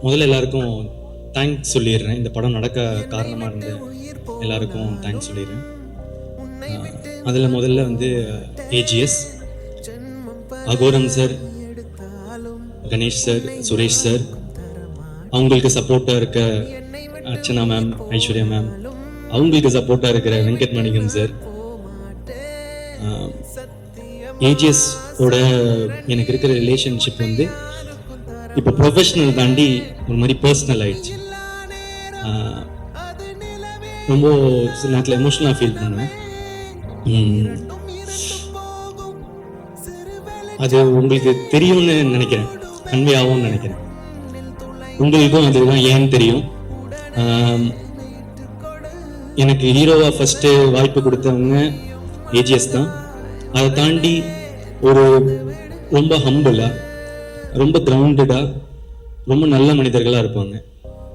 முதல்ல எல்லாருக்கும் தேங்க்ஸ் சொல்லிடுறேன். இந்த படம் நடக்க காரணமாக இருந்த எல்லாருக்கும் தேங்க்ஸ் சொல்லிடுறேன். அதில் முதல்ல வந்து AGS, Aghoram sir, Ganesh sir, Suresh sir, அவங்களுக்கு சப்போர்ட்டாக இருக்க அர்ச்சனா மேம், ஐஸ்வர்யா மேம், அவங்களுக்கு சப்போர்ட்டாக இருக்கிற வெங்கட் மணிகம் சார். ஏஜிஎஸ் ஓட எனக்கு இருக்கிற ரிலேஷன்ஷிப் வந்து இப்போ ப்ரொஃபஷனல் தாண்டி ஒரு மாதிரி பர்சனல் ஆயிடுச்சு. ரொம்ப சில நேரத்தில் எமோஷனலாக ஃபீல் பண்ணுவேன். அது உங்களுக்கு தெரியும்னு நினைக்கிறேன், கன்வே ஆகும்னு நினைக்கிறேன். உங்களுக்கும் அதுதான் ஏன்னு தெரியும். எனக்கு ஹீரோவா ஃபர்ஸ்ட் வாய்ப்பு கொடுத்தவங்க ஏஜிஎஸ் தான். அதை தாண்டி ஒரு ரொம்ப ஹம்பிளா, ரொம்ப கிரவுண்டடா, ரொம்ப நல்ல மனிதர்களா இருப்பாங்க.